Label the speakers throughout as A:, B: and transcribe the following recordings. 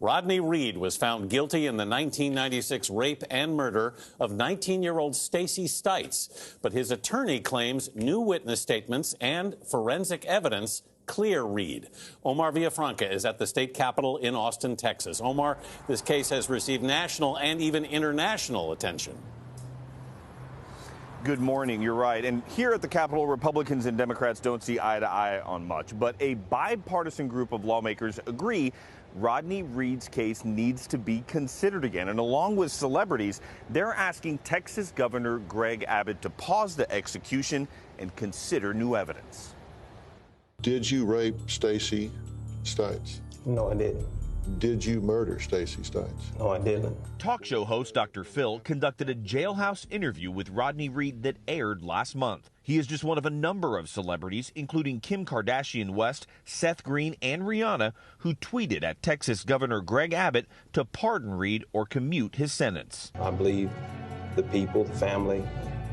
A: Rodney Reed was found guilty in the 1996 rape and murder of 19-year-old Stacy Stites. But his attorney claims new witness statements and forensic evidence clear Reed. Omar Villafranca is at the state capitol in Austin, Texas. Omar, this case has received national and even international attention.
B: Good morning. You're right. And here at the Capitol, Republicans and Democrats don't see eye to eye on much. But a bipartisan group of lawmakers agree Rodney Reed's case needs to be considered again. And along with celebrities, they're asking Texas Governor Greg Abbott to pause the execution and consider new evidence.
C: Did you rape Stacy Stites?
D: No, I didn't.
C: Did you murder Stacy Stites?
D: No, I didn't.
B: Talk show host Dr. Phil conducted a jailhouse interview with Rodney Reed that aired last month. He is just one of a number of celebrities, including Kim Kardashian West, Seth Green, and Rihanna, who tweeted at Texas Governor Greg Abbott to pardon Reed or commute his sentence.
D: I believe the people, the family,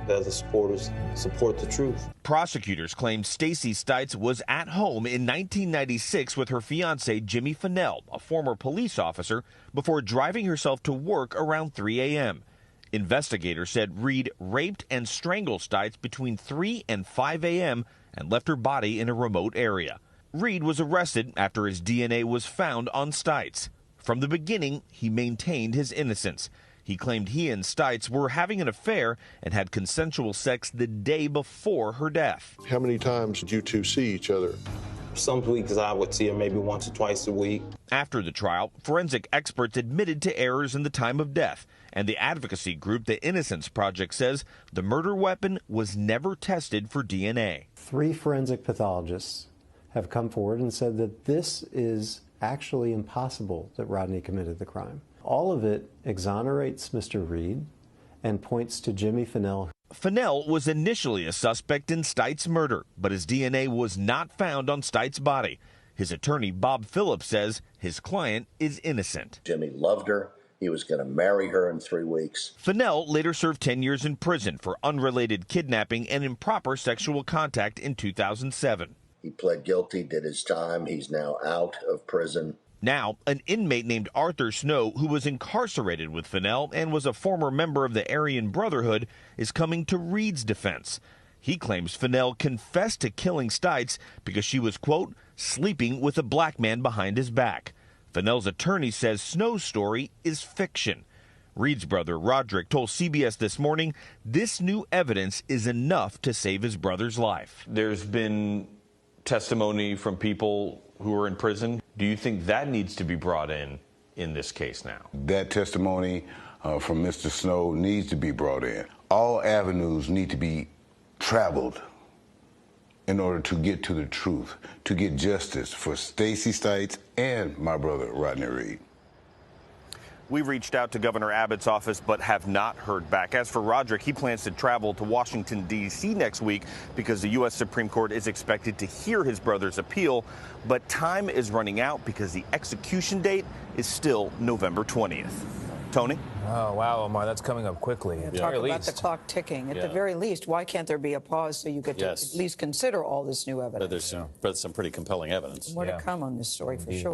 D: the other supporters support the truth.
B: Prosecutors claimed Stacy Stites was at home in 1996 with her fiance Jimmy Fennell, a former police officer, before driving herself to work around 3 a.m. Investigators said Reed raped and strangled Stites between 3 and 5 a.m. and left her body in a remote area. Reed was arrested after his DNA was found on Stites. From the beginning, he maintained his innocence. He claimed he and Stites were having an affair and had consensual sex the day before her death.
C: How many times did you two see each other?
D: Some weeks I would see her maybe once or twice a week.
B: After the trial, forensic experts admitted to errors in the time of death, and the advocacy group The Innocence Project says the murder weapon was never tested for DNA.
E: 3 forensic pathologists have come forward and said that this is actually impossible that Rodney committed the crime. All of it exonerates Mr. Reed and points to Jimmy Fennell.
B: Fennell was initially a suspect in Stites' murder, but his DNA was not found on Stites' body. His attorney, Bob Phillips, says his client is innocent.
F: Jimmy loved her. He was going to marry her in 3 weeks.
B: Fennell later served 10 years in prison for unrelated kidnapping and improper sexual contact in 2007.
F: He pled guilty, did his time. He's now out of prison.
B: Now, an inmate named Arthur Snow, who was incarcerated with Fennell and was a former member of the Aryan Brotherhood, is coming to Reed's defense. He claims Fennell confessed to killing Stites because she was, quote, sleeping with a black man behind his back. Fennell's attorney says Snow's story is fiction. Reed's brother, Roderick, told CBS this morning this new evidence is enough to save his brother's life.
G: There's been testimony from people who are in prison. Do you think that needs to be brought in this case now?
H: That testimony from Mr. Snow needs to be brought in. All avenues need to be traveled in order to get to the truth, to get justice for Stacy Stites and my brother, Rodney Reed.
B: We reached out to Governor Abbott's office but have not heard back. As for Roderick, he plans to travel to Washington, D.C. next week because the U.S. Supreme Court is expected to hear his brother's appeal. But time is running out because the execution date is still November 20th. Tony?
I: Oh, wow, Omar, that's coming up quickly.
J: Talk about the clock ticking. At the very least, why can't there be a pause so you get to at least consider all this new evidence?
A: There's some pretty compelling evidence.
J: More to come on this story for sure.